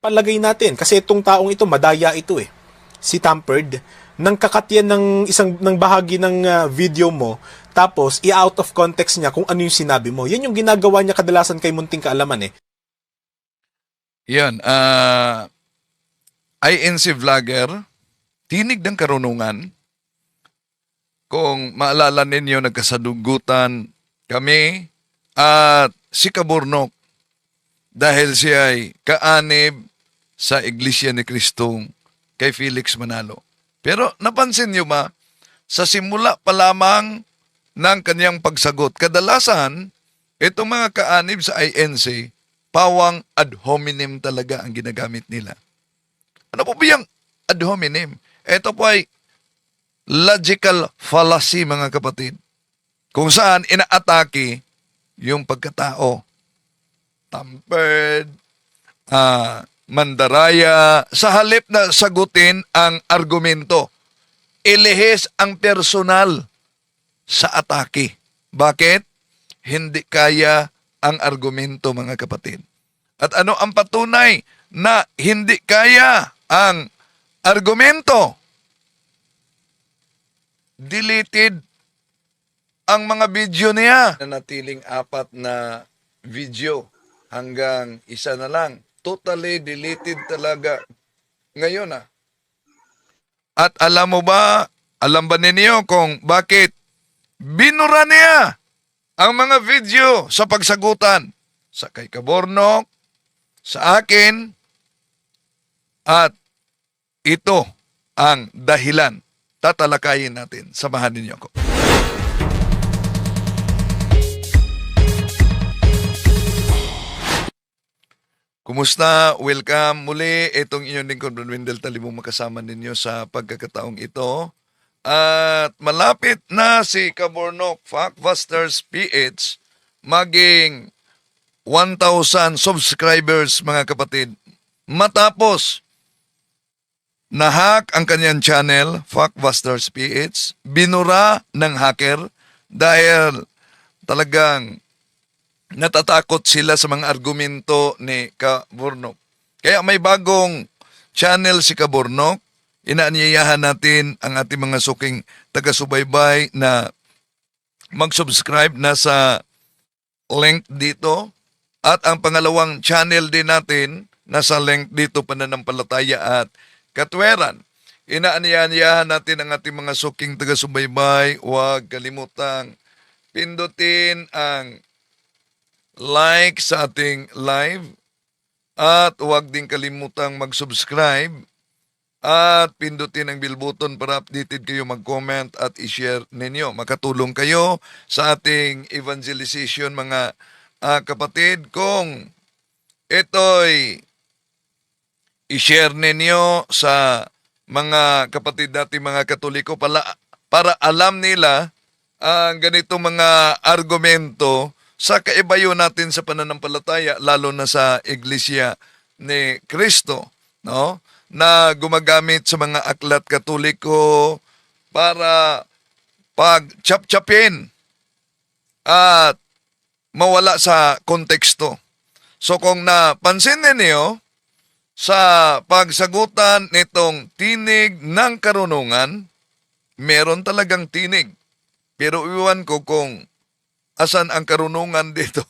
palagay natin, kasi itong taong ito, madaya ito eh. Si Tampered, nang kakatyan ng bahagi ng video mo, tapos i-out of context niya kung ano yung sinabi mo. Yan yung ginagawa niya kadalasan kay Munting Kaalaman eh. Yan, INC vlogger, tinig ng karunungan. Kung maalala ninyo, nagkasadugutan kami at si Kaburnok dahil siya ay kaanib sa Iglesia ni Cristo kay Felix Manalo. Pero napansin niyo ba, sa simula pa lamang ng kanyang pagsagot, kadalasan, itong mga kaanib sa INC, pawang ad hominem talaga ang ginagamit nila. Ano po ba yung ad hominem? Ito po ay logical fallacy, mga kapatid. Kung saan inaatake yung pagkatao. Tampered, mandaraya, sa halip na sagutin ang argumento, ilihis ang personal sa atake. Bakit? Hindi kaya ang argumento, mga kapatid. At ano ang patunay na hindi kaya ang argumento? Deleted ang mga video niya. Natiling 4 na video hanggang isa na lang. Totally deleted talaga ngayon . At alam ba ninyo kung bakit binura niya ang mga video sa pagsagutan sa kay Kabornok, sa akin, at ito ang dahilan. Tatalakayin natin. Samahan ninyo ako. Kumusta? Welcome muli. Itong inyong lingkod, Wendell Talimong, makasama ninyo sa pagkakataong ito. At malapit na si Kabornok Factbusters PH maging 1,000 subscribers, mga kapatid. Matapos nahack ang kanyang channel, Factbusters PH, binura ng hacker dahil talagang natatakot sila sa mga argumento ni Kabornok. Kaya may bagong channel si Kabornok. Inaanyayahan natin ang ating mga suking taga-subaybay na mag-subscribe na sa link dito. At ang pangalawang channel din natin, nasa link dito, Pananampalataya at Katweran. Inaanyayahan natin ang ating mga suking taga-subaybay. Huwag kalimutang pindutin ang like sa ating live at huwag din kalimutang mag-subscribe at pindutin ang bell button para updated kayo, mag-comment at i-share ninyo. Makatulong kayo sa ating evangelization, mga kapatid. Kung ito'y i-share ninyo sa mga kapatid natin, mga Katoliko, para alam nila ang ganitong mga argumento sa kaibayo natin sa pananampalataya, lalo na sa Iglesia ni Cristo, no? Na gumagamit sa mga aklat Katoliko para pag-chap-chapin at mawala sa konteksto. So kung napansin ninyo, sa pagsagutan nitong tinig ng karunungan, meron talagang tinig. Pero iwan ko kung asan ang karunungan dito.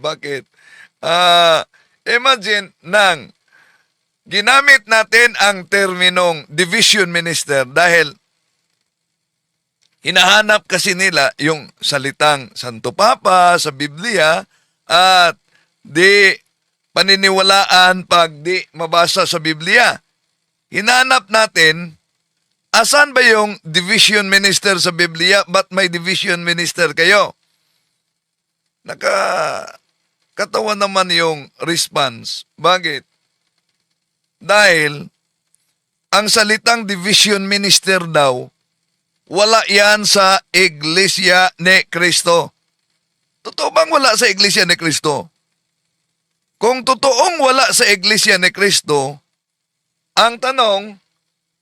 Bakit? Imagine nang ginamit natin ang terminong division minister dahil hinahanap kasi nila yung salitang Santo Papa sa Biblia at di paniniwalaan pag di mabasa sa Biblia. Hinanap natin, asan ba yung division minister sa Biblia? Ba't may division minister kayo? Nakakatawa naman yung response. Bakit? Dahil ang salitang division minister daw, wala yan sa Iglesia ni Cristo. Totoo bang wala sa Iglesia ni Cristo? Kung totoong wala sa Iglesia ni Cristo, ang tanong,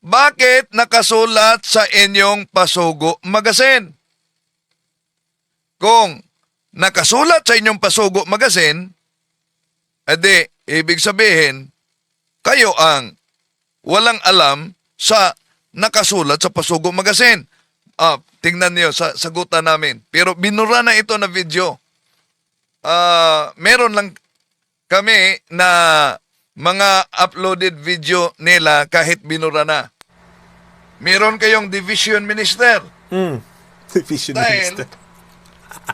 bakit nakasulat sa inyong Pasugo Magazine? Kung nakasulat sa inyong Pasugo Magazine, edi Ibig sabihin, kayo ang walang alam sa nakasulat sa Pasugo Magazine. Tingnan niyo sa sagutan namin. Pero binura na ito na video. Meron lang kami na mga uploaded video nila kahit binura na. Meron kayong division minister. Division Dahil minister.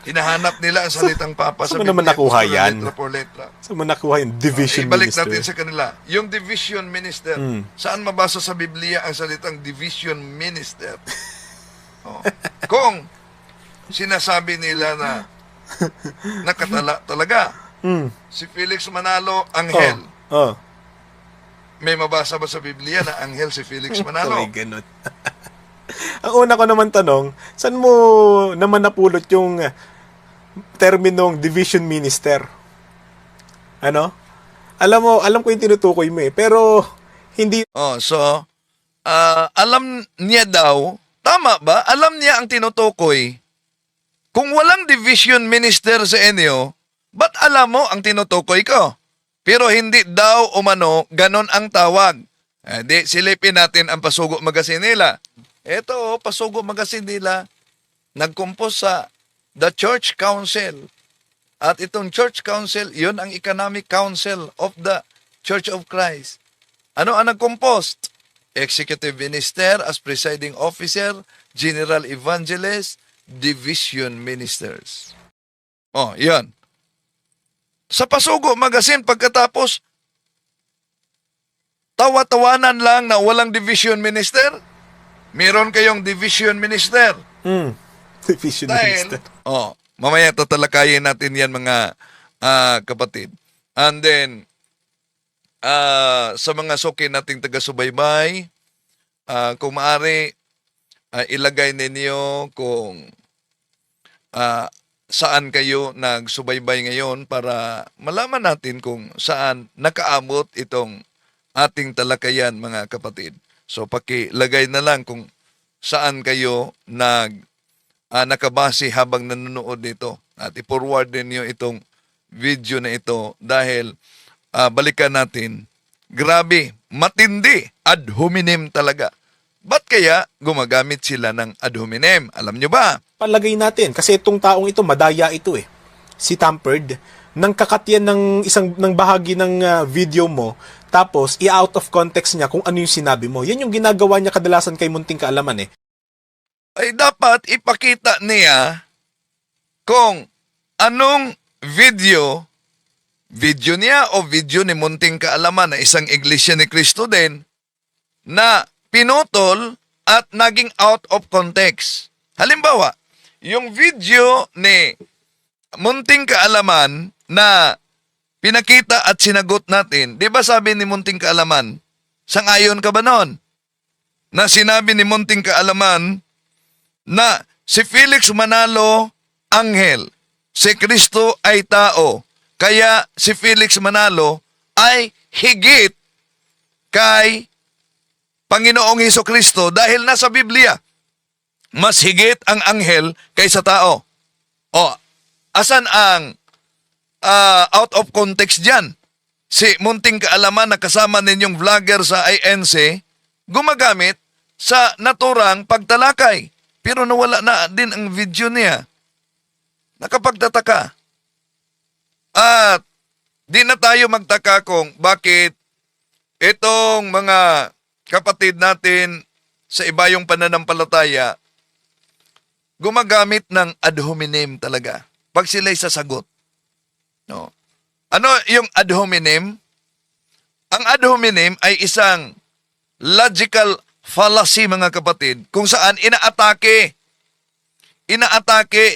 hinahanap nila ang salitang Papa sa saan mo naman Biblia, nakuha gusto na yan? letra por letra. Saan mo nakuha yung division Ibalik minister? natin sa kanila. Yung division minister. Saan mabasa sa Biblia ang salitang division minister? Kung sinasabi nila na nakatala talaga. Si Felix Manalo, anghel. May mabasa ba sa Biblia na anghel si Felix Manalo? May ganun. Ang una ko naman tanong, saan mo naman napulot yung terminong division minister? Ano? Alam ko yung tinutukoy mo pero hindi Alam niya daw, tama ba? Alam niya ang tinutukoy. Kung walang division minister sa inyo, ba't alam mo ang tinutukoy ko? Pero hindi daw umano, ganon ang tawag. Di silipin natin ang Pasugo Magazine nila. Ito, Pasugo Magazine nila, nag-compose sa The Church Council. At itong Church Council, yun ang Economic Council of the Church of Christ. Ano ang nag-compose? Executive Minister as Presiding Officer, General Evangelist, Division Ministers. Yan. Sa Pasugo Magazine, pagkatapos, tawa-tawanan lang na walang Division Minister. Meron kayong Division Minister. division minister. Mamaya tatalakayin natin yan mga kapatid. And then, sa mga suki nating taga-subaybay, kung maaari, ilagay ninyo kung saan kayo nagsubaybay ngayon para malaman natin kung saan nakaamot itong ating talakayan mga kapatid. So pakilagay na lang kung saan kayo nakabase habang nanonood nito. At i-forward ninyo itong video na ito dahil balikan natin. Grabe, matindi, ad hominem talaga. Ba't kaya gumagamit sila ng ad hominem? Alam nyo ba? Palagay natin, kasi itong taong ito, madaya ito Si Tampered, nang kakat yan ng bahagi ng video mo, tapos i-out of context niya kung ano yung sinabi mo. Yan yung ginagawa niya kadalasan kay Munting Kaalaman Ay dapat ipakita niya kung anong video niya o video ni Munting Kaalaman na isang Iglesia ni Cristo din na pinutol at naging out of context. Halimbawa, yung video ni Munting Kaalaman na pinakita at sinagot natin, di ba sabi ni Munting Kaalaman, sangayon ka ba nun? Na sinabi ni Munting Kaalaman na si Felix Manalo, anghel, si Kristo ay tao, kaya si Felix Manalo ay higit kay Panginoong Hesukristo dahil nasa Biblia, mas higit ang anghel kaysa tao. Asan ang out of context dyan? Si Munting Kaalaman na kasama ninyong vlogger sa INC, gumagamit sa naturang pagtalakay. Pero nawala na din ang video niya. Nakapagtataka. At di na tayo magtaka kung bakit itong mga kapatid natin sa ibayong pananampalataya gumagamit ng ad hominem talaga pag sila'y sasagot. No. Ano yung ad hominem? Ang ad hominem ay isang logical fallacy mga kapatid kung saan inaatake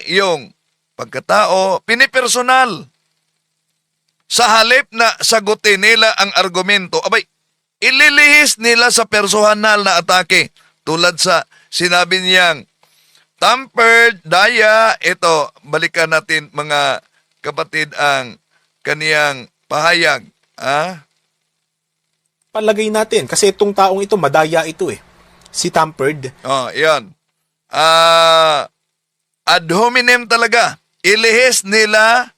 yung pagkatao, pinipersonal. Sa halip na sagutin nila ang argumento, ililihis nila sa personal na atake. Tulad sa sinabi niyang, Tampered, daya, ito, balikan natin mga kapatid ang kaniyang pahayag. Palagay natin, kasi itong taong ito, madaya ito Si Tampered. Yan. Ad hominem talaga. Ilihis nila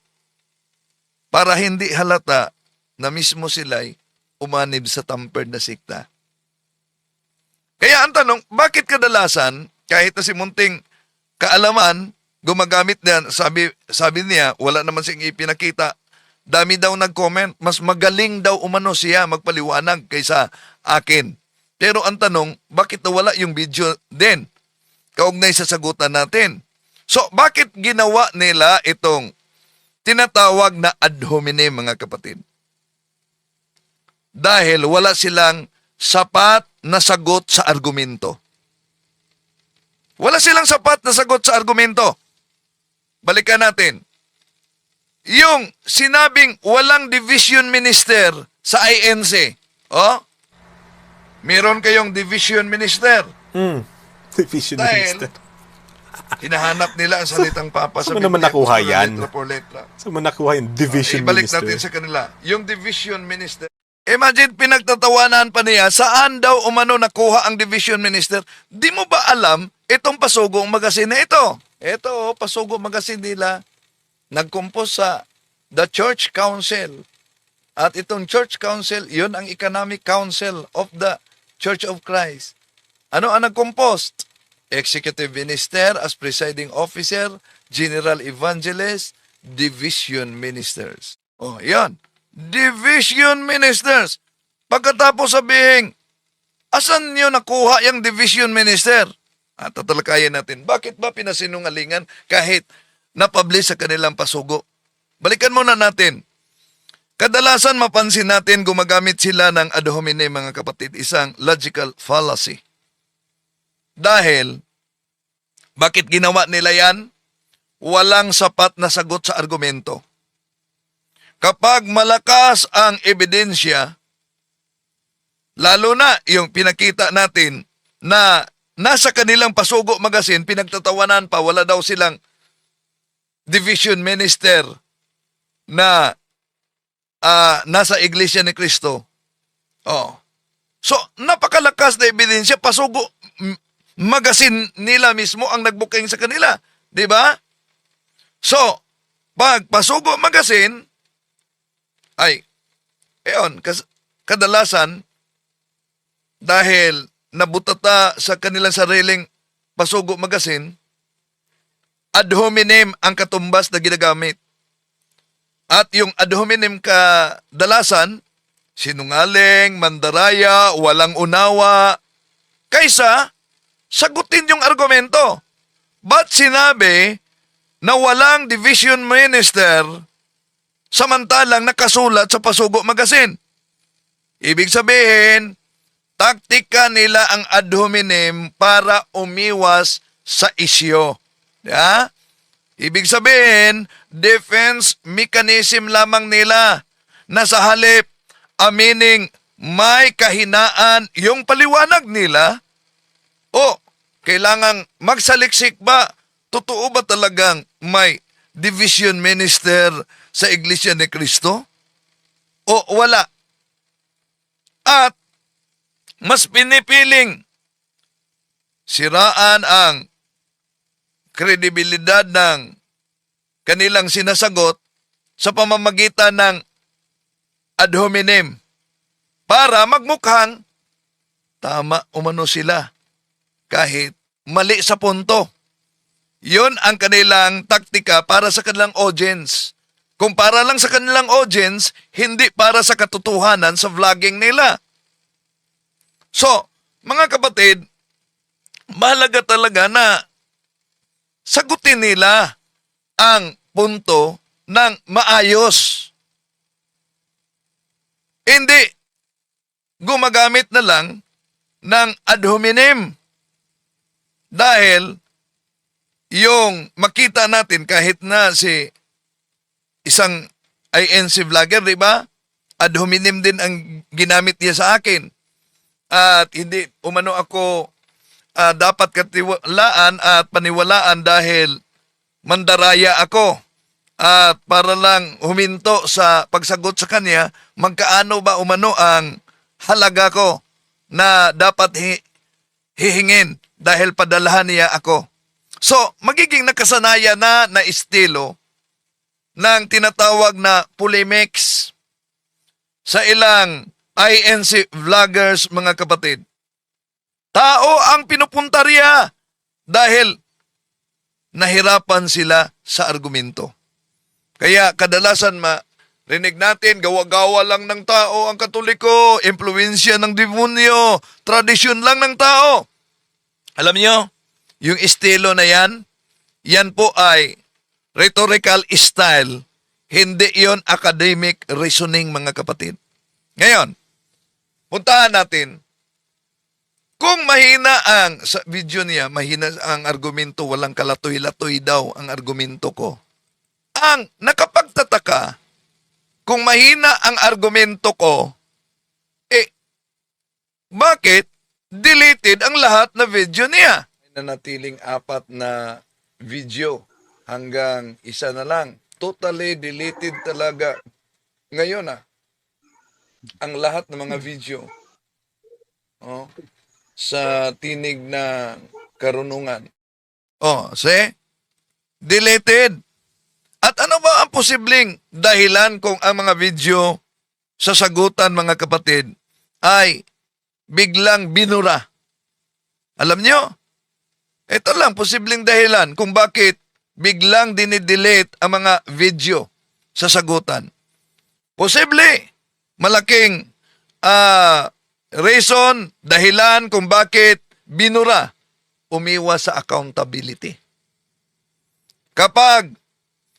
para hindi halata na mismo sila'y umanib sa tampered na sikta. Kaya ang tanong, bakit kadalasan, kahit na si munting kaalaman, gumagamit niya, sabi niya, wala naman siyang ipinakita, dami daw nag-comment, mas magaling daw umano siya magpaliwanag kaysa akin. Pero ang tanong, bakit nawala yung video din? Kaugnay sa sagutan natin. So, bakit ginawa nila itong tinatawag na ad hominem, mga kapatid? Dahil wala silang sapat na sagot sa argumento. Wala silang sapat na sagot sa argumento. Balikan natin. Yung sinabing walang division minister sa INC. Oh, meron kayong division minister. Division Dahil minister. hinahanap nila ang salitang papa sa Saan mo naman Biblia, nakuha gusto na yan? letra por letra. Saan mo nakuha yung division Ibalik minister? natin sa kanila. Yung division minister. Imagine, pinagtatawanan pa niya, saan daw umano nakuha ang division minister? Di mo ba alam itong Pasugong Magazine na ito? Ito, Pasugong Magazine nila, nag-compose sa The Church Council. At itong Church Council, yun ang Economic Council of the Church of Christ. Ano ang nag-compose? Executive Minister as Presiding Officer, General Evangelist, Division Ministers. Oh, yan. Division Ministers. Pagkatapos sabihin, asan nyo nakuha yung Division Minister? At tatalakayan natin, bakit ba pinasinungalingan kahit na-publish sa kanilang pasugo? Balikan muna natin. Kadalasan mapansin natin gumagamit sila ng ad hominem, mga kapatid, isang logical fallacy. Dahil, bakit ginawa nila yan? Walang sapat na sagot sa argumento. Kapag malakas ang ebidensya, lalo na yung pinakita natin na nasa kanilang Pasugo Magazine, pinagtatawanan pa, wala daw silang division minister na nasa Iglesia ni Cristo. Oh. So, napakalakas na ebidensya, Pasugo Magazine nila mismo ang nagbuking sa kanila. Di ba? So, pag Pasugo Magazine, ay, kadalasan, dahil nabutata sa kanilang sariling Pasugo Magazine, ad hominem ang katumbas na ginagamit. At yung ad hominem kadalasan, sinungaling, mandaraya, walang unawa, kaysa sagutin yung argumento. Ba't sinabi na walang division minister samantalang nakasulat sa Pasugo Magazine? Ibig sabihin, taktika nila ang ad hominem para umiwas sa isyo. Ya? Ibig sabihin, defense mechanism lamang nila na sa halip amining may kahinaan yung paliwanag nila o kailangang magsaliksik ba? Totoo ba talagang may division minister sa Iglesia ni Cristo? O wala? At mas pinipiling siraan ang kredibilidad ng kanilang sinasagot sa pamamagitan ng ad hominem para magmukhang tama umano sila kahit mali sa punto. Yun ang kanilang taktika para sa kanilang audience. Kung para lang sa kanilang audience, hindi para sa katotohanan sa vlogging nila. So, mga kapatid, mahalaga talaga na sagutin nila ang punto ng maayos. Hindi gumagamit na lang ng ad hominem. Dahil yung makita natin kahit na si isang INC vlogger, di ba? Ad hominem din ang ginamit niya sa akin. At hindi umano ako dapat katiwalaan at paniwalaan dahil mandaraya ako. At para lang huminto sa pagsagot sa kanya, magkaano ba umano ang halaga ko na dapat hihingin dahil padalahan niya ako. So, magiging nakasanayan na estilo ng tinatawag na polemics. sa ilang INC vloggers, mga kapatid. Tao ang pinupuntarya dahil nahirapan sila sa argumento. Kaya kadalasan rinig natin, gawa-gawa lang ng tao ang Katoliko, impluensya ng demonyo, tradisyon lang ng tao. Alam nyo, yung estilo na yan po ay rhetorical style, hindi yon academic reasoning, mga kapatid. Ngayon, puntahan natin, kung mahina sa video niya, mahina ang argumento, walang kalatoy-latoy daw ang argumento ko. Ang nakapagtataka, kung mahina ang argumento ko, bakit deleted ang lahat na video niya? Nanatiling 4 na video hanggang isa na lang. Totally deleted talaga. Ngayon ang lahat ng mga video sa tinig na karunungan. See? Deleted. At ano ba ang posibleng dahilan kung ang mga video sa sagutan, mga kapatid, ay biglang binura? Alam nyo? Ito lang, posibleng dahilan kung bakit biglang dinidelete ang mga video sa sagutan. Posible, malaking reason, dahilan kung bakit binura, umiwas sa accountability. Kapag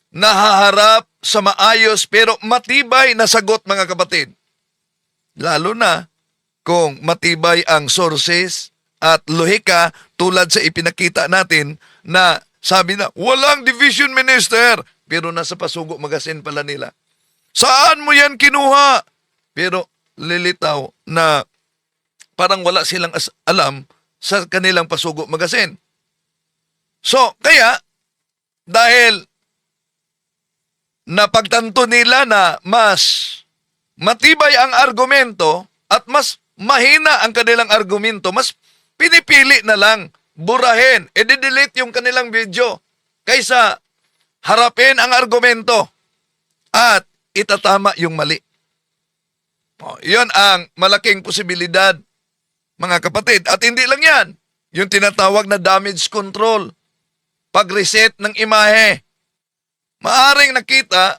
nahaharap sa maayos pero matibay na sagot, mga kapatid, lalo na kung matibay ang sources at lohika tulad sa ipinakita natin na sabi na, walang division minister, pero nasa Pasugo Magazine pala nila. Saan mo yan kinuha? Pero lilitaw na parang wala silang alam sa kanilang Pasugo Magazine. So, kaya, dahil napagtanto nila na mas matibay ang argumento at mas mahina ang kanilang argumento, mas pinipili na lang burahin, i-delete yung kanilang video kaysa harapin ang argumento at itatama yung mali. Yun ang malaking posibilidad, mga kapatid. At hindi lang yan, yung tinatawag na damage control, pag-reset ng imahe. Maaring nakita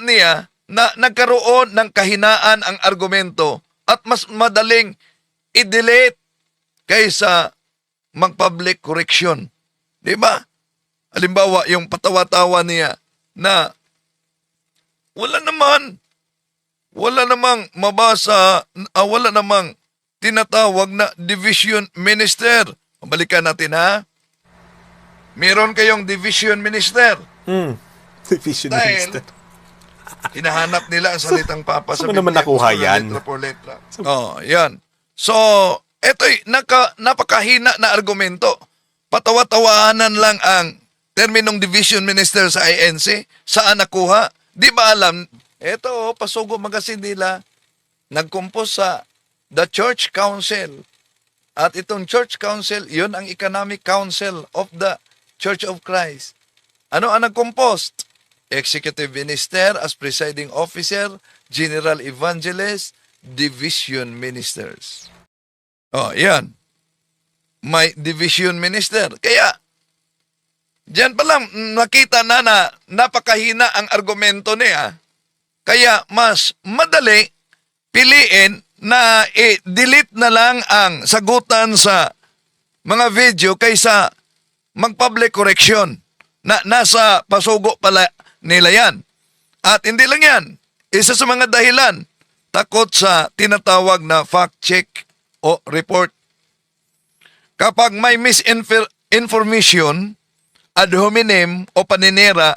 niya na nagkaroon ng kahinaan ang argumento at mas madaling i-delete kaysa mag-public correction. Diba? Halimbawa, yung patawa-tawa niya na wala namang mabasa, wala namang tinatawag na division minister. Balikan natin, ha? Meron kayong division minister. Division Dahil, minister. hinahanap nila ang salitang Papa sa saan mo naman Biblia, nakuha gusto na yan? letra por letra. Yan. So, eto'y napakahina na argumento. Patawa-tawanan lang ang terminong division minister sa INC. Saan nakuha? Di ba alam? Ito, Pasugo Magazine nila, nag-compose sa The Church Council. At itong Church Council, yun ang Economic Council of the Church of Christ. Ano ang nag-compose? Executive Minister as Presiding Officer, General Evangelist, Division Ministers. Yan. May Division Minister. Kaya, diyan pa lang nakita na napakahina ang argumento niya. Kaya mas madali piliin na i-delete na lang ang sagutan sa mga video kaysa mag-public correction na nasa Pasugo pala nila yan. At hindi lang yan. Isa sa mga dahilan, takot sa tinatawag na fact check o report. Kapag may misinformation, ad hominem o paninira,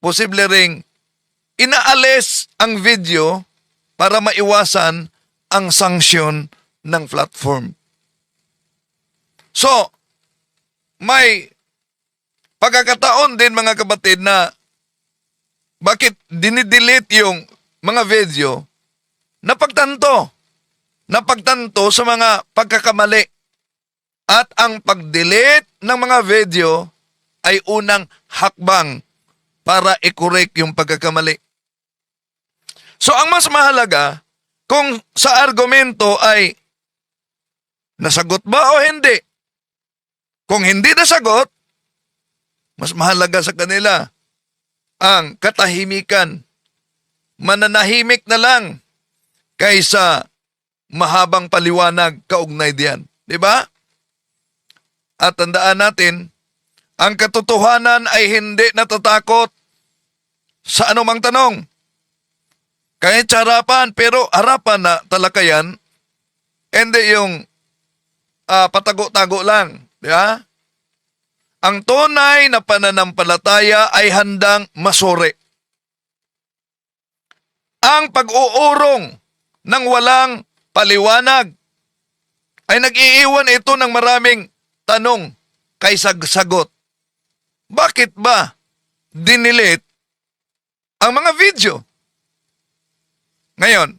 posible ring inaalis ang video para maiwasan ang sanksyon ng platform. So, may pagkakataon din, mga kapatid, na bakit dinidelete yung mga video, napagtanto sa mga pagkakamali. At ang pag-delete ng mga video ay unang hakbang para i-correct yung pagkakamali. So ang mas mahalaga, kung sa argumento ay nasagot ba o hindi. Kung hindi nasagot, mas mahalaga sa kanila ang katahimikan. Mananahimik na lang kaysa mahabang paliwanag kaugnay diyan. Di ba? At tandaan natin, ang katotohanan ay hindi natatakot sa anumang tanong. Kahit sa harapan, pero harapan na talakayan, hindi yung patago-tago lang. Di ba? Ang tunay na pananampalataya ay handang masuri. Ang pag-uurong ng walang paliwanag ay nag-iiwan ito ng maraming tanong kaysa sagot. Bakit ba dinilit ang mga video? Ngayon,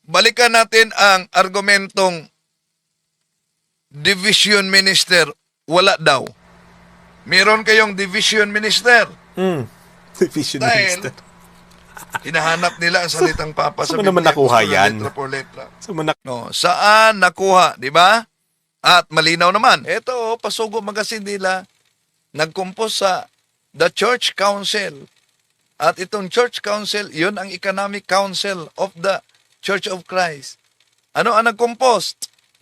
balikan natin ang argumentong division minister, wala daw. Meron kayong division minister. Division Dahil, minister. hinahanap nila ang salitang papa sa Saan mo naman Biblia, nakuha pura yan? letra por letra. So, manak- No, saan nakuha, di ba? At malinaw naman. Ito, Pasugo Magazine nila, nagkumpos sa The Church Council. At itong Church Council, yun ang Economic Council of the Church of Christ. Ano ang nagkumpos?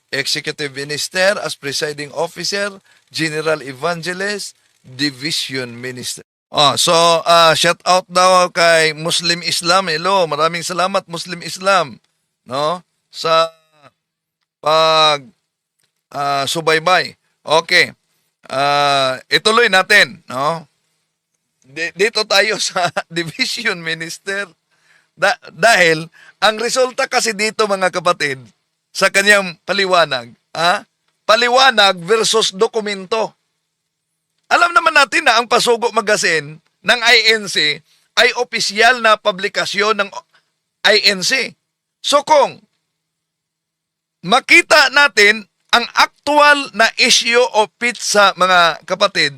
Executive Minister as Presiding Officer, General Evangelist, Division Minister. Shout out daw kay Muslim Islam. Hello, maraming salamat Muslim Islam, no? Sa pag subaybay. Okay. Ituloy natin, no? Dito tayo sa Division Minister. Dahil ang resulta kasi dito, mga kapatid, sa kanyang paliwanag, paliwanag versus dokumento. Alam naman natin na ang Pasugo Magazine ng INC ay opisyal na publikasyon ng INC. So kung makita natin ang actual na issue o pitch sa mga kapatid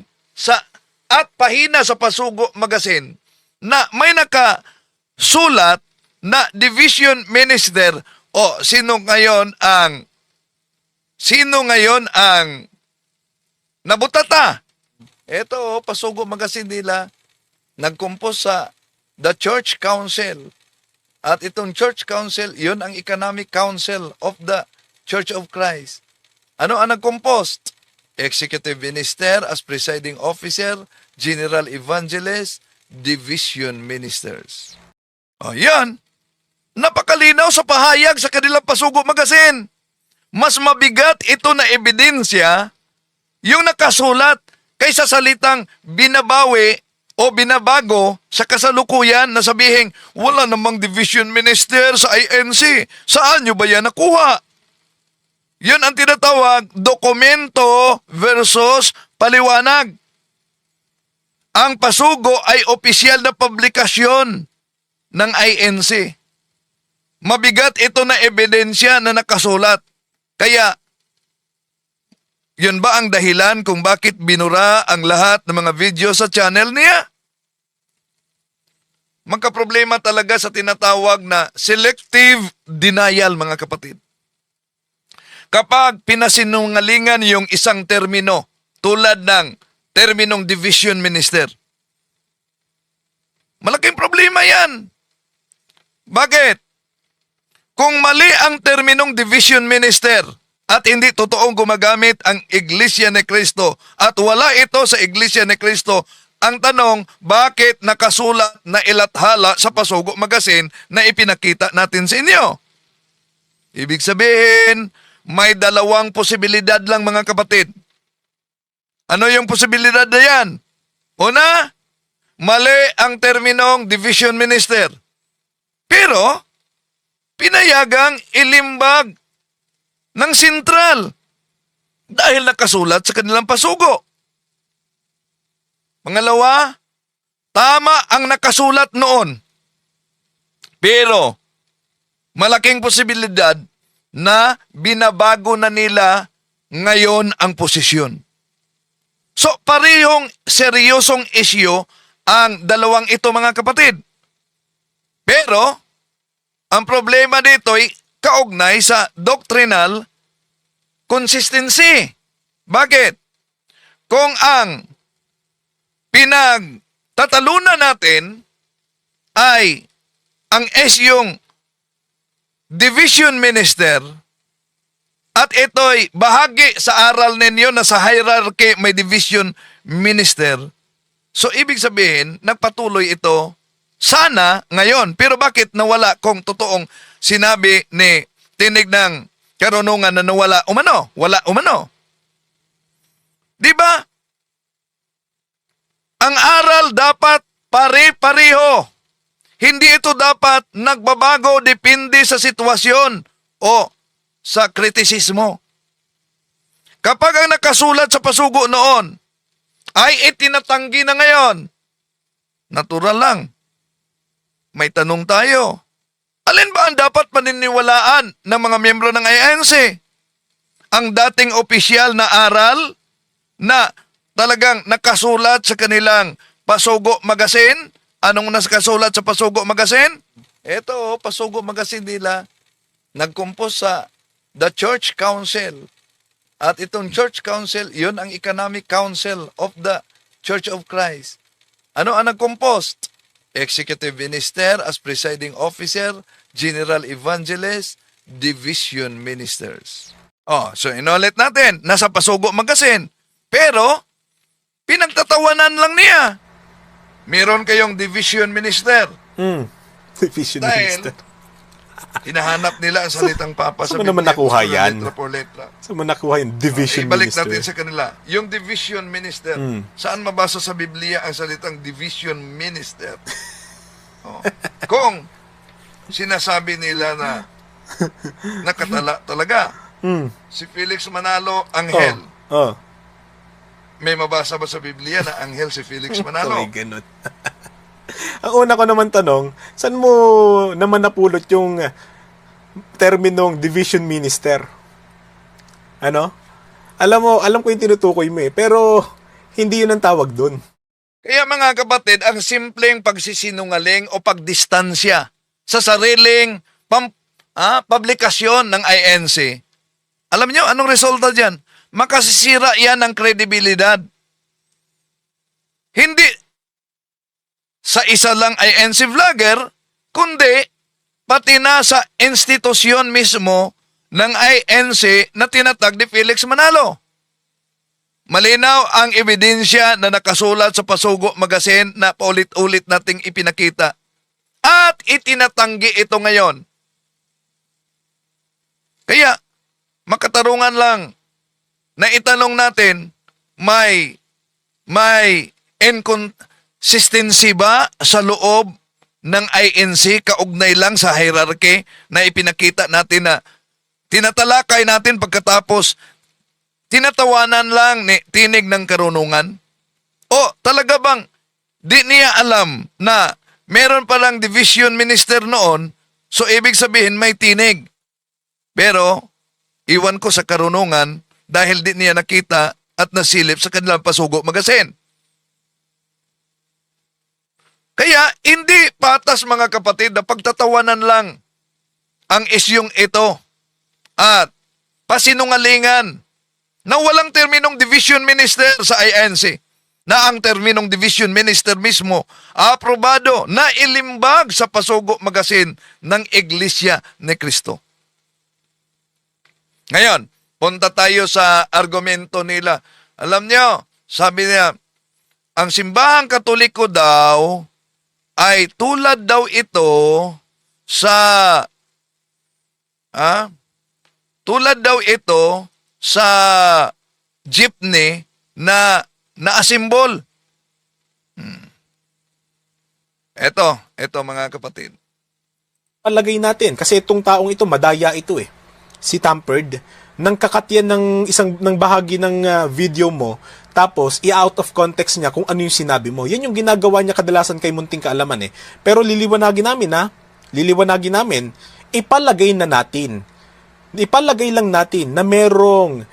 at pahina sa Pasugo Magazine na may nakasulat na Division Minister o sino ngayon ang nabutata. Ito, Pasugo Magazine nila, nagkumpos sa The Church Council. At itong Church Council, yun ang Economic Council of the Church of Christ. Ano ang nagkumpos? Executive Minister as Presiding Officer, General Evangelist, Division Ministers. Yan. Napakalinaw sa pahayag sa kanilang Pasugo Magazine. Mas mabigat ito na ebidensya yung nakasulat kaysa salitang binabawi o binabago sa kasalukuyan na sabihing wala namang division minister sa INC. Saan nyo ba yan nakuha? Yun ang tinatawag dokumento versus paliwanag. Ang Pasugo ay opisyal na publikasyon ng INC. Mabigat ito na ebidensya na nakasulat. Kaya, yun ba ang dahilan kung bakit binura ang lahat ng mga video sa channel niya? Magkaproblema talaga sa tinatawag na selective denial, mga kapatid. Kapag pinasinungalingan yung isang termino, tulad ng terminong division minister, malaking problema yan. Bakit? Kung mali ang terminong division minister at hindi totoong gumagamit ang Iglesia ni Cristo at wala ito sa Iglesia ni Cristo, ang tanong, bakit nakasulat na ilathala sa Pasugo Magazine na ipinakita natin sa inyo? Ibig sabihin, may dalawang posibilidad lang, mga kapatid. Ano yung posibilidad na yan? Una, mali ang terminong division minister. Pero, pinayagang ilimbag ng sentral dahil nakasulat sa kanilang Pasugo. Pangalawa, tama ang nakasulat noon. Pero, malaking posibilidad na binabago na nila ngayon ang posisyon. So, parehong seryosong issue ang dalawang ito, mga kapatid. Pero, Ang problema dito ay kaugnay sa doctrinal consistency. Bakit? Kung ang pinagtatalunan natin ay ang yung division minister at ito'y bahagi sa aral ninyo na sa hierarchy may division minister. So, ibig sabihin, nagpatuloy ito sana ngayon. Pero bakit nawala kung totoong sinabi ni tinig ng karunungan na nawala umano? Wala umano. Di ba? Ang aral dapat pare-pareho. Hindi ito dapat nagbabago depende sa sitwasyon o sa kritisismo. Kapag ang nakasulat sa pasugo noon ay itinatanggi na ngayon, natural lang. May tanong tayo. Alin ba ang dapat paniniwalaan ng mga miyembro ng INC? Ang dating opisyal na aral na talagang nakasulat sa kanilang Pasugo Magazine? Anong nakasulat sa Pasugo Magazine? Ito, Pasugo Magazine nila. Nag-compose sa The Church Council. At itong Church Council, yun ang Economic Council of the Church of Christ. Ano ang nag-compose? Executive Minister as Presiding Officer, General Evangelist, Division Ministers. So inulit natin, nasa Pasugo Magazine. Pero, pinagtatawanan lang niya. Meron kayong Division Minister. Division Dahil, minister. hinahanap nila ang salitang Papa sa saan mo naman Biblia, nakuha kung yan? letra por letra. Saan mo nakuha yung division Ibalik minister? natin sa kanila. Yung Division Minister, saan mabasa sa Biblia ang salitang Division Minister? Kung sinasabi nila na nakatala talaga, si Felix Manalo, anghel. May mabasa ba sa Biblia na anghel si Felix Manalo? May ganun. Ang una ko naman tanong, saan mo naman napulot yung terminong division minister? Ano? Alam ko yung tinutukoy mo pero hindi yun ang tawag doon. Kaya mga kapatid, ang simpleng pagsisinungaling o pagdistansya sa sariling publikasyon ng INC, alam niyo anong resulta dyan? Makasisira yan ng kredibilidad. Hindi sa isa lang INC vlogger, kundi pati na sa institusyon mismo ng INC na tinatag ni Felix Manalo. Malinaw ang ebidensya na nakasulat sa Pasugo Magazine na paulit-ulit nating ipinakita. At itinatanggi ito ngayon. Kaya, makatarungan lang na itanong natin, may inconsistency ba sa loob ng INC kaugnay lang sa hierarchy na ipinakita natin na tinatalakay natin pagkatapos tinatawanan lang ni tinig ng karunungan? O talaga bang di niya alam na meron palang division minister noon, so ibig sabihin may tinig. Pero iwan ko sa karunungan dahil di niya nakita at nasilip sa kanilang Pasugo Magazine. Kaya hindi patas mga kapatid na pagtatawanan lang ang isyong ito at pasinungalingan na walang terminong division minister sa INC, na ang terminong division minister mismo aprobado na ilimbag sa Pasugo Magazine ng Iglesia ni Cristo. Ngayon, punta tayo sa argumento nila. Alam nyo, sabi niya, ang simbahang Katoliko daw ay tulad daw ito sa jeepney na naasimbol. Ito mga kapatid. Palagay natin, kasi itong taong ito, madaya ito si Tampered, nang kakatyan ng bahagi ng video mo, tapos i-out of context niya kung ano yung sinabi mo. Yan yung ginagawa niya kadalasan kay Munting Kaalaman Pero liliwanagin namin, ipalagay lang natin na merong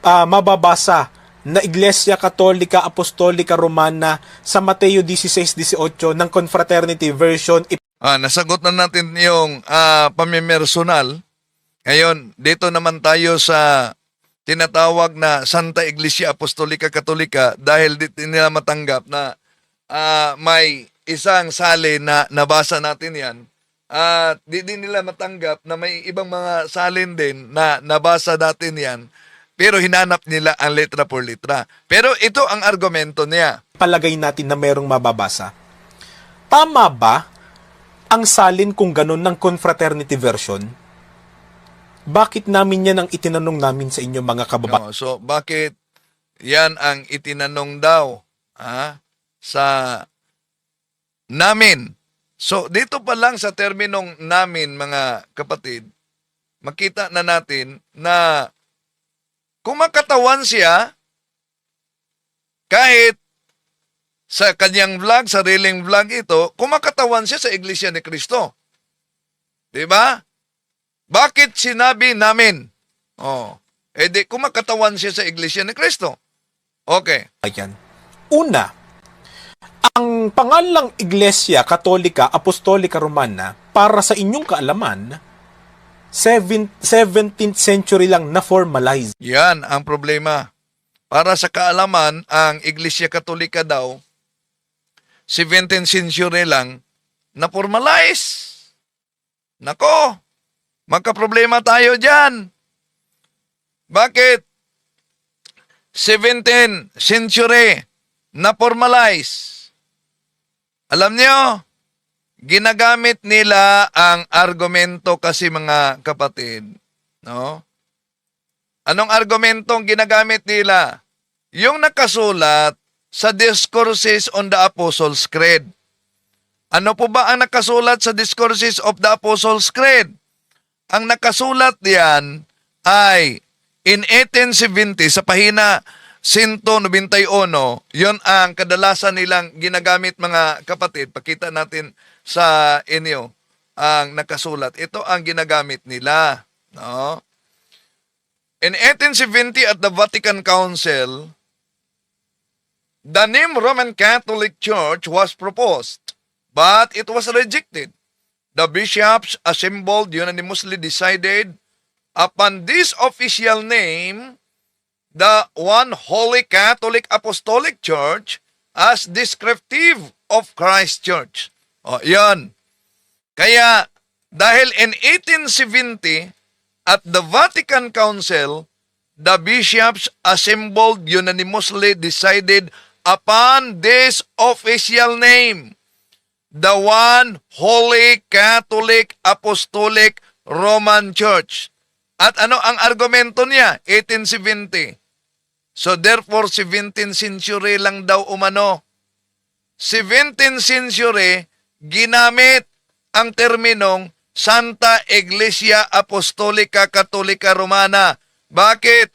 mababasa na Iglesia Katolika Apostolika Romana sa Mateo 16:18 ng Confraternity Version Nasagot na natin yung pamimersonal. Ngayon, dito naman tayo sa tinatawag na Santa Iglesia Apostolica Katolika dahil di nila matanggap na may isang salin na nabasa natin yan. At di din nila matanggap na may ibang mga salin din na nabasa natin yan. Pero hinanap nila ang letra por letra. Pero ito ang argumento niya. Palagay natin na merong mababasa. Tama ba ang salin kung ganun ng confraternity version? Bakit namin yan ang itinanong namin sa inyo mga kababayan? No, so bakit yan ang itinanong daw sa namin? So dito pa lang sa terminong namin mga kapatid, makita na natin na kumakatawan siya kahit sa kanyang vlog, sariling vlog ito, kumakatawan siya sa Iglesia ni Cristo. 'Di ba? Bakit sinabi namin? Di kumakatawan siya sa Iglesia ni Cristo. Okay. Ayan. Una, ang pangalang Iglesia Katolika Apostolika Romana, para sa inyong kaalaman, 17th century lang na-formalize. Yan ang problema. Para sa kaalaman, ang Iglesia Katolika daw, 17th century lang na-formalize. Nako, magka-problema tayo dyan. Bakit? 17th century na-formalize. Alam niyo, ginagamit nila ang argumento kasi mga kapatid. No? Anong argumento ang ginagamit nila? Yung nakasulat sa Discourses on the Apostles' Creed. Ano po ba ang nakasulat sa Discourses of the Apostles' Creed? Ang nakasulat diyan ay in 1870 sa pahina 191, yon ang kadalasan nilang ginagamit mga kapatid. Pakita natin sa inyo ang nakasulat. Ito ang ginagamit nila. No? In 1870 at the Vatican Council, the name Roman Catholic Church was proposed, but it was rejected. The bishops assembled unanimously decided upon this official name, the One Holy Catholic Apostolic Church, as descriptive of Christ Church. Yan. Kaya, dahil in 1870, at the Vatican Council, the bishops assembled unanimously decided upon this official name, the One Holy Catholic Apostolic Roman Church. At ano ang argumento niya? 1870. So therefore, 17th century lang daw umano. 17th century, ginamit ang terminong Santa Iglesia Apostolica Katolika Romana. Bakit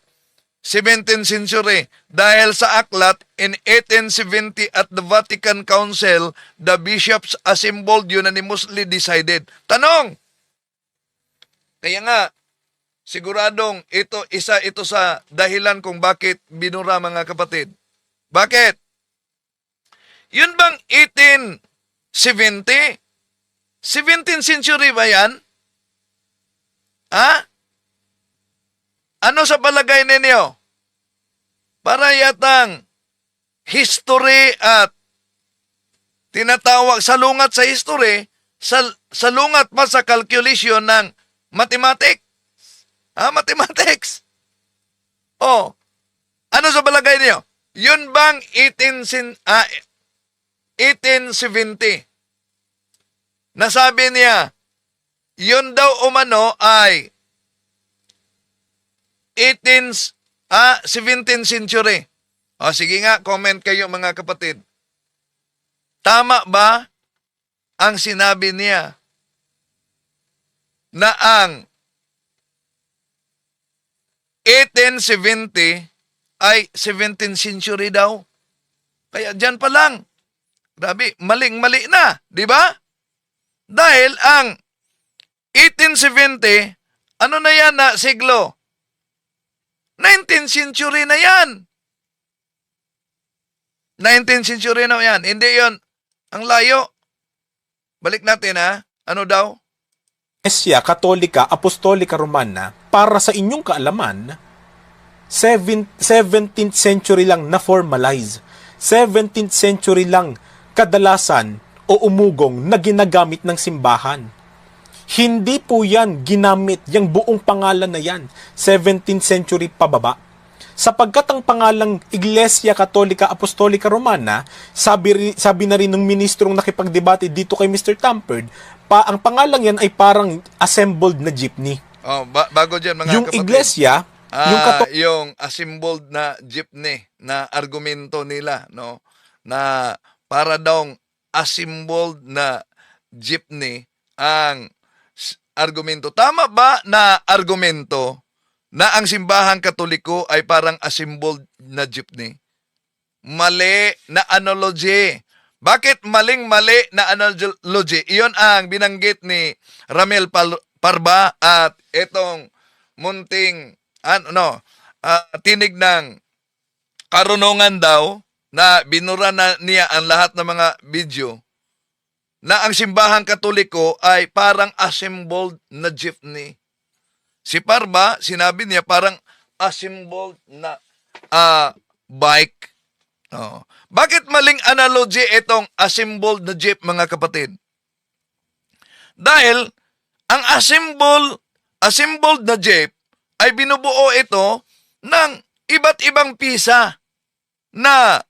17th century? Dahil sa aklat in 1870 at the Vatican Council, the bishops assembled unanimously decided. Tanong! Kaya nga, siguradong isa ito sa dahilan kung bakit binura mga kapatid. Bakit? Yun bang 1870? 17th century ba yan? Ano sa palagay ninyo? Para yatang history at tinatawag salungat sa history, salungat pa sa calculation ng mathematics. Mathematics. Ano sa palagay niyo? Yun bang 1870? Nasabi niya, yun daw umano ay 17th century. Sige nga, comment kayo mga kapatid. Tama ba ang sinabi niya na ang 1870 ay 17th century daw? Kaya dyan pa lang. Grabe, maling-mali na, di ba? Dahil ang 1870, ano na yan na siglo? 19th century na yan. 19th century na yan. Hindi yon ang layo. Balik natin ha. Ano daw? Iglesia Katolika Apostolika Romana, para sa inyong kaalaman, 17th century lang na-formalize. 17th century lang kadalasan o umugong na ginagamit ng simbahan. Hindi po yan ginamit, yung buong pangalan na yan, 17th century pababa. Sapagkat ang pangalang Iglesia Katolika Apostolika Romana, sabi na rin ng ministrong nakipagdebate dito kay Mr. Tamperd, ang pangalang yan ay parang assembled na jeepney. Oh, bago dyan mga Yung kapatid. Iglesia, Yung assembled na jeepney na argumento nila, no? Na para daw assembled na jeepney ang argumento. Tama ba na argumento na ang simbahang Katoliko ay parang assembled na jeepney? Mali na analogy. Bakit maling-mali na analogy? Iyon ang binanggit ni Ramel Parba at itong munting tinig ng karunungan daw na binura na niya ang lahat ng mga video na ang simbahang Katoliko ay parang assembled na jeepney. Si Parba, sinabi niya parang assembled na bike. Oh. Bakit maling analogy itong assembled na jeep, mga kapatid? Dahil ang assembled na jeep ay binubuo ito ng iba't ibang pisa na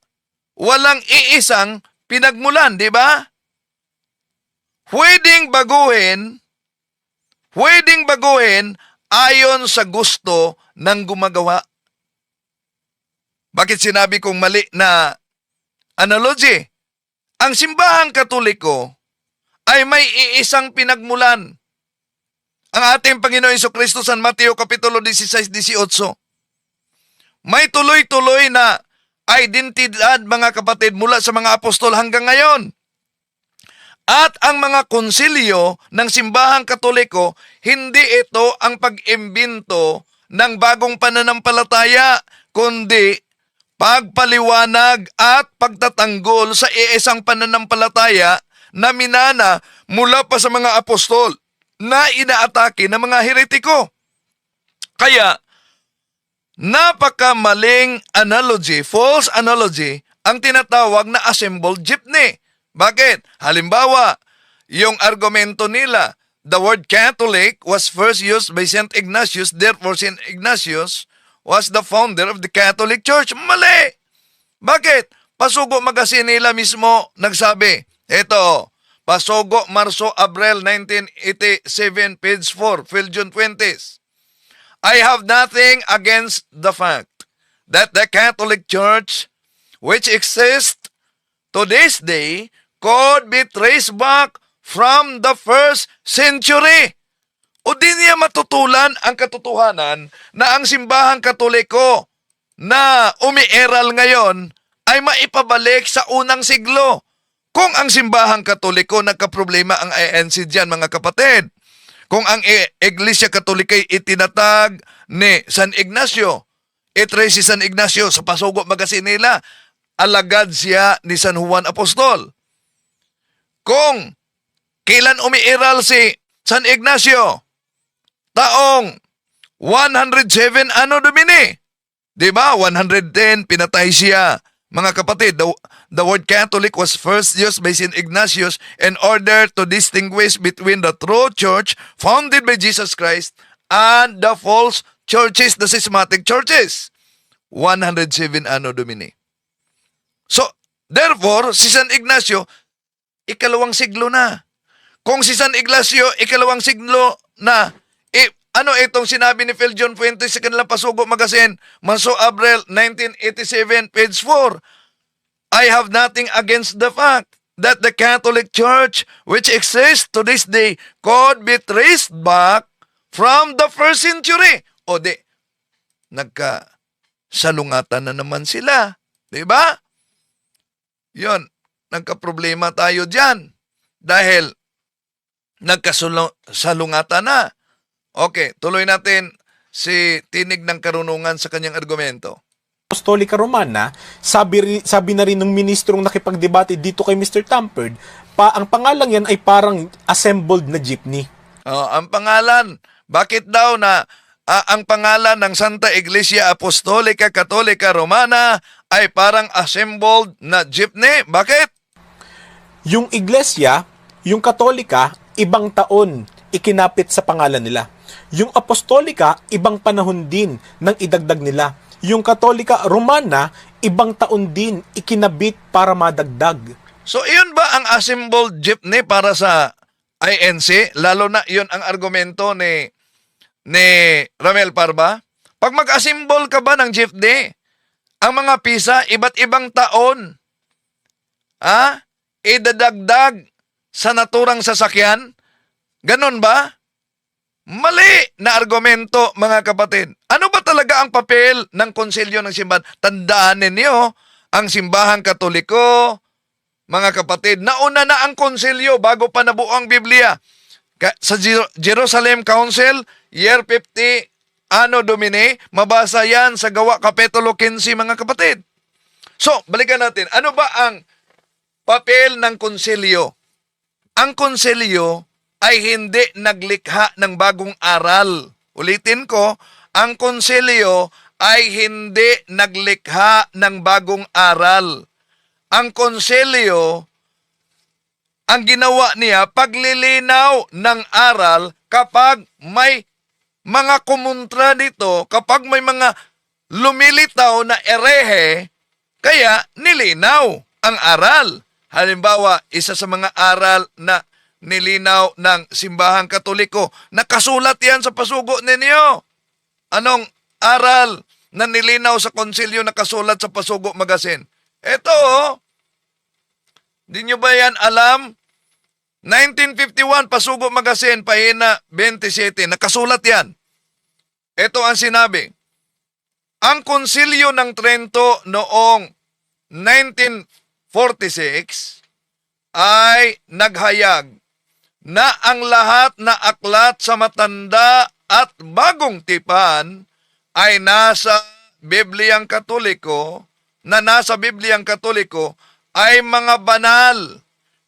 walang iisang pinagmulan, di ba? Pwedeng baguhin ayon sa gusto ng gumagawa. Bakit sinabi kong mali na analogy? Ang simbahang Katoliko ay may iisang pinagmulan. Ang ating Panginoon Jesucristo San Mateo Kapitulo 16-18. May tuloy-tuloy na identidad, mga kapatid, mula sa mga apostol hanggang ngayon. At ang mga konsilyo ng simbahang Katoliko, hindi ito ang pag-imbento ng bagong pananampalataya, kundi pagpaliwanag at pagtatanggol sa iisang pananampalataya na minana mula pa sa mga apostol na inaatake ng mga heretiko. Kaya, napakamaling analogy, false analogy, ang tinatawag na assembled jeepney. Bakit? Halimbawa, yung argumento nila, the word Catholic was first used by St. Ignatius, therefore St. Ignatius was the founder of the Catholic Church. Mali! Bakit? Pasugo Magazine nila mismo nagsabi, eto, Pasugo, Marso, Abril 1987, page 4, Philjon Fuentes. I have nothing against the fact that the Catholic Church, which exists to this day, could be traced back from the first century. O di niya matutulan ang katotohanan na ang simbahang Katoliko na umiiral ngayon ay maipabalik sa unang siglo. Kung ang simbahang Katoliko nagkaproblema ang ANC diyan, mga kapatid, kung ang Iglesia Katolika ay itinatag ni San Ignacio, itrace si San Ignacio sa Pasugo Magazine nila, alagad siya ni San Juan Apostol. Kung kailan umiiral si San Ignacio, taong 107 Anno Domini, di ba? 110 pinatay siya. Mga kapatid, the word Catholic was first used by St. Ignatius in order to distinguish between the true church founded by Jesus Christ and the false churches, the schismatic churches. 107 Anno Domini. So, therefore, si San Ignacio, ikalawang siglo na. Kung si San Ignacio, ikalawang siglo na, ano itong sinabi ni Philjon Fuentes sa kanilang Pasugo Magazine, Marso, Abril 1987, page 4. I have nothing against the fact that the Catholic Church, which exists to this day, could be traced back from the first century. O di, nagkasalungatan na naman sila. Diba? Yun, nagka-problema tayo dyan. Dahil nagkasalungatan na. Okay, tuloy natin si Tinig ng Karunungan sa kanyang argumento. Apostolika Romana, sabi na rin ng ministrong nakipagdebate dito kay Mr. Tamperd, ang pangalan yan ay parang assembled na jeepney. Oh, ang pangalan, bakit daw na ang pangalan ng Santa Iglesia Apostolica Katolika Romana ay parang assembled na jeepney? Bakit? Yung iglesia, yung katolika, ibang taon ikinapit sa pangalan nila. Yung apostolika, ibang panahon din nang idagdag nila. Yung katolika romana, ibang taon din ikinabit para madagdag. So, iyon ba ang assembled jeepney para sa INC? Lalo na iyon ang argumento ni Ramel Parba. Pag mag-assemble ka ba ng jeepney, ang mga pisa, iba't ibang taon, idadagdag sa naturang sasakyan? Ganon ba? Mali na argumento, mga kapatid. Ano ba talaga ang papel ng konsilyo ng simbahan? Tandaan ninyo, ang simbahang katoliko, mga kapatid, nauna na ang konsilyo bago pa nabuo ang Biblia. Sa Jerusalem Council, year 50, Anno Domini, mabasa yan sa Gawa Kapitulo 15, mga kapatid. So, balikan natin. Ano ba ang papel ng konsilyo? Ang konsilyo ay hindi naglikha ng bagong aral. Ulitin ko, ang konsilyo ay hindi naglikha ng bagong aral. Ang konsilyo, ang ginawa niya, paglilinaw ng aral kapag may mga kumontra dito, kapag may mga lumilitaw na erehe, kaya nilinaw ang aral. Halimbawa, isa sa mga aral na nilinaw ng simbahang katoliko, nakasulat yan sa pasugo ninyo. Anong aral na nilinaw sa konsilyo nakasulat sa pasugo magazine? Ito, di nyo ba yan alam? 1951, Pasugo Magazine, pahina 27, nakasulat yan. Ito ang sinabi. Ang konsilyo ng Trento noong 1946 ay naghayag na ang lahat na aklat sa matanda at bagong tipan ay nasa Bibliang Katoliko, ay mga banal,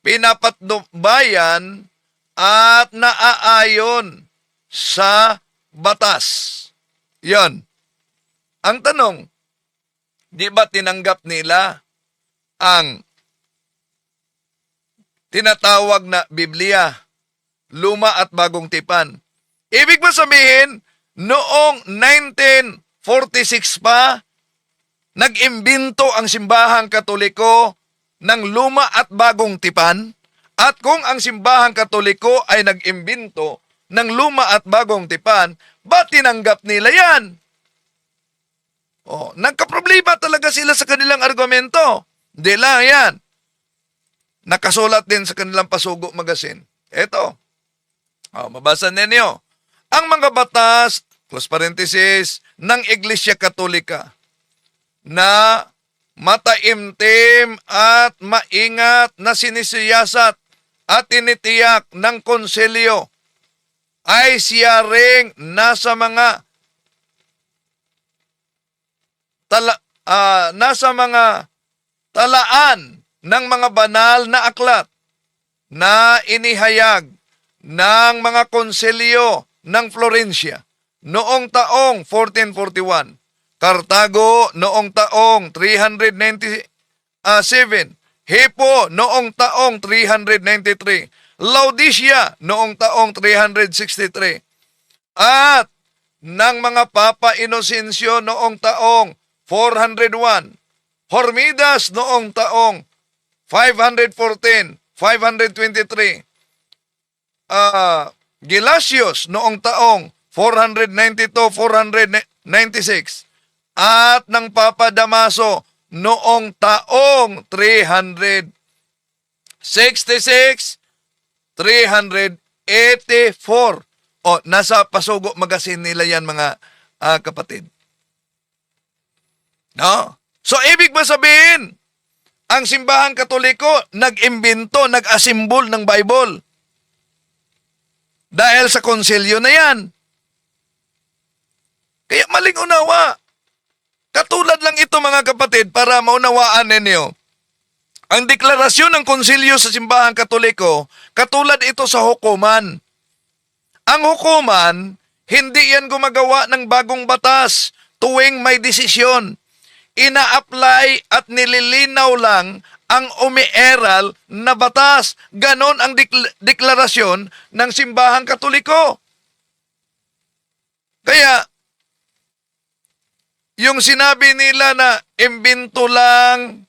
pinapatnubayan at naaayon sa batas. Yan. Ang tanong, di ba tinanggap nila ang tinatawag na Biblia, luma at bagong tipan? Ibig ba sabihin, noong 1946 pa, nag-imbento ang simbahang katoliko ng luma at bagong tipan? At kung ang simbahang katoliko ay nag-imbento ng luma at bagong tipan, ba tinanggap nila yan? Nagkaproblema talaga sila sa kanilang argumento. Hindi lang yan. Nakasulat din sa kanilang Pasugo Magazine. Ito. Mabasa ninyo. Ang mga batas, close parenthesis, ng Iglesia Katolika na mataimtim at maingat na sinisiyasat at tinitiyak ng konsilyo ay siya ring nasa mga talaan ng mga banal na aklat na inihayag ng mga konsilyo ng Florencia noong taong 1441, Cartago noong taong 397, Hippo noong taong 393, Laodicea noong taong 363, at ng mga Papa Inocencio noong taong 401, Hormidas noong taong 514, 523, Gelasius noong taong 492, 496, at ng Papa Damaso noong taong 366, 384. Nasa Pasugo Magazine nila yan, mga kapatid. No? So, ibig ba sabihin, ang simbahang katoliko nag-imbento, nag-asimbol ng Bible dahil sa konsilyo na yan. Kaya maling unawa. Katulad lang ito, mga kapatid, para maunawaan ninyo Ang deklarasyon ng konsilyo sa simbahang katoliko, katulad ito sa hukuman. Ang hukuman, hindi yan gumagawa ng bagong batas tuwing may desisyon. Ina-apply at nililinaw lang ang umiiral na batas. Ganon ang deklarasyon ng simbahang katoliko. Kaya, yung sinabi nila na imbento lang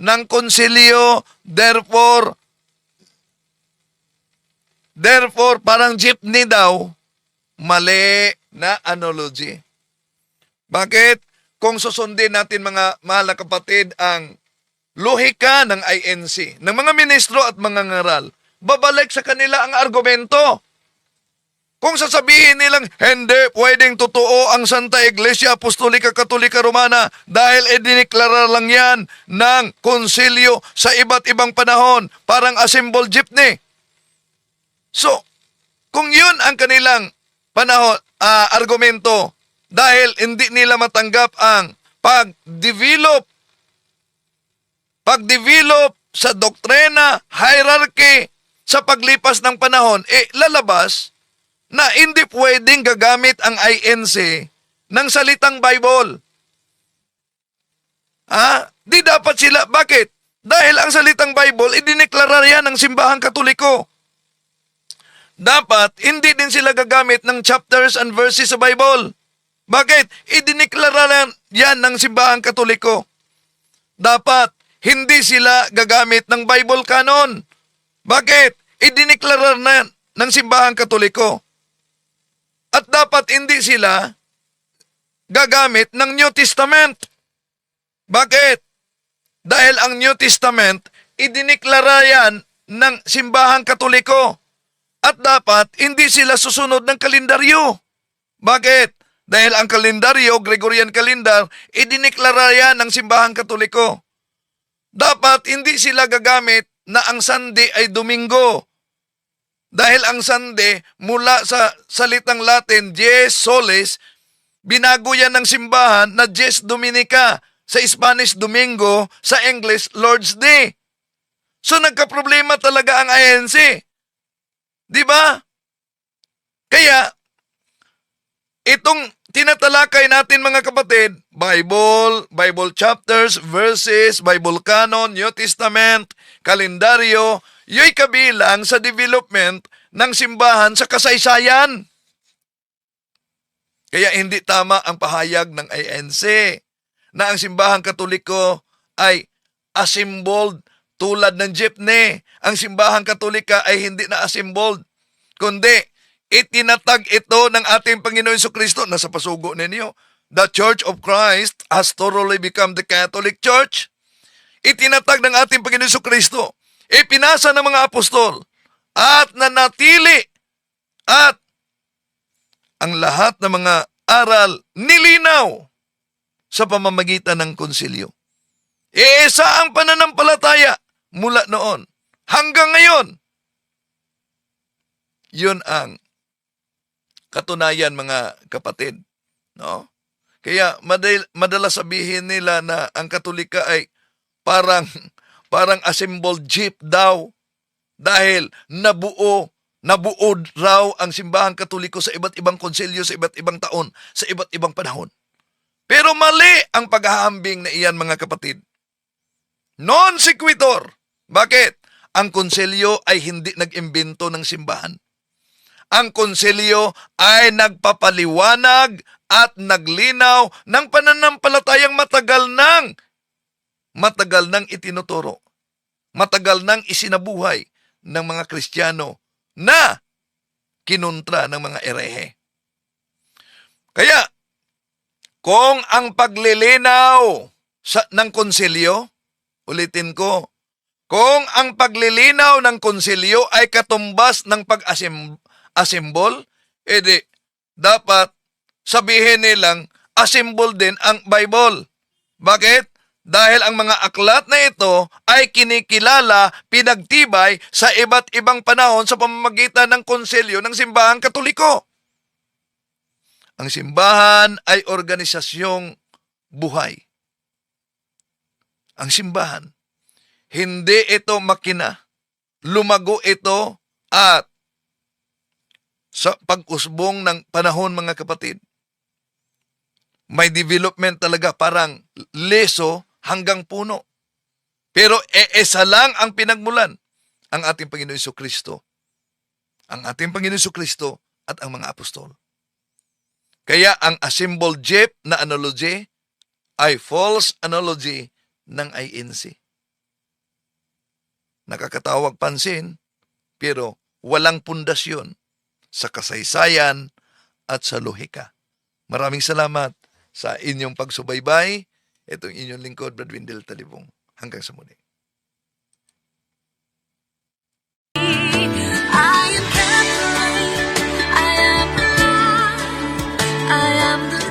ng konsilyo, therefore, parang jeepney daw, mali na analogy. Bakit? Kung susundin natin mga mahal na kapatid ang lohika ng INC, ng mga ministro at mga ngaral, babalik sa kanila ang argumento. Kung sasabihin nilang, hindi pwedeng totoo ang Santa Iglesia Apostolika Katolika Romana dahil idiniklara lang yan ng konsilyo sa iba't ibang panahon, parang a symbol jeepney. So, kung yun ang kanilang argumento, dahil hindi nila matanggap ang pag-develop sa doktrina, hierarchy, sa paglipas ng panahon, lalabas na hindi pwedeng gagamit ang INC ng salitang Bible. Di dapat sila. Bakit? Dahil ang salitang Bible, idineklara yan ng simbahang katoliko. Dapat, hindi din sila gagamit ng chapters and verses sa Bible. Bakit? Idineklara yan ng simbahang katoliko. Dapat, hindi sila gagamit ng Bible canon. Bakit? Idineklara na ng simbahang katoliko. At dapat hindi sila gagamit ng New Testament. Bakit? Dahil ang New Testament, idineklara yan ng simbahang katoliko. At dapat hindi sila susunod ng kalendaryo. Bakit? Dahil ang kalendaryo, Gregorian calendar, idineklara yan ng simbahang katoliko. Dapat hindi sila gagamit na ang Sunday ay Domingo. Dahil ang Sunday, mula sa salitang Latin, dies solis, binago yan ng simbahan na dies dominica. Sa Spanish, Domingo. Sa English, Lord's Day. So nagkaproblema talaga ang INC. Di ba? Kaya, itong tinatalakay natin mga kapatid, Bible chapters, verses, Bible canon, New Testament, kalendaryo, yo'y kabilang sa development ng simbahan sa kasaysayan. Kaya hindi tama ang pahayag ng INC na ang simbahang katoliko ay assembled tulad ng jeepney. Ang simbahang katolika ay hindi na assembled, kundi itinatag ito ng ating Panginoon Jesucristo. Nasa pasugo ninyo, the Church of Christ has thoroughly become the Catholic Church. Itinatag ng ating Panginoon Jesucristo, ipinasa ng mga apostol, at nanatili, at ang lahat ng mga aral nilinaw sa pamamagitan ng konsilyo. Iisa ang pananampalataya mula noon hanggang ngayon. Yun ang katunayan mga kapatid. No? Kaya madalas sabihin nila na ang Katolika ay parang assembled jeep daw dahil nabuo raw ang simbahang katoliko sa iba't ibang konsilyo, sa iba't ibang taon, sa iba't ibang panahon. Pero mali ang paghahambing na iyan mga kapatid. Non sequitur. Bakit? Ang konsilyo ay hindi nag-imbento ng simbahan. Ang konsilyo ay nagpapaliwanag at naglinaw ng pananampalatayang matagal nang itinuturo. Matagal nang isinabuhay ng mga Kristiyano na kinontra ng mga erehe. Kaya, kung ang paglilinaw ng konsilyo, ulitin ko, kung ang paglilinaw ng konsilyo ay katumbas ng pag-assemble, edi dapat sabihin nilang assemble din ang Bible. Bakit? Dahil ang mga aklat na ito ay kinikilala, pinagtibay sa iba't ibang panahon sa pamamagitan ng konsilyo ng simbahang katoliko. Ang simbahan ay organisasyong buhay. Ang simbahan, hindi ito makina. Lumago ito at sa pag-usbong ng panahon, mga kapatid, may development talaga, parang leso hanggang puno. Pero isa lang ang pinagmulan, ang ating Panginoon Jesucristo. Ang ating Panginoon Jesucristo at ang mga apostol. Kaya ang assembled jeep na analogy ay false analogy ng INC. Nakakatawag pansin, pero walang pundasyon sa kasaysayan at sa lohika. Maraming salamat sa inyong pagsubaybay. Itong inyong lingkod, Brad Windel Talibong. Hanggang sa muli. I am Catholic, I am alive, I am the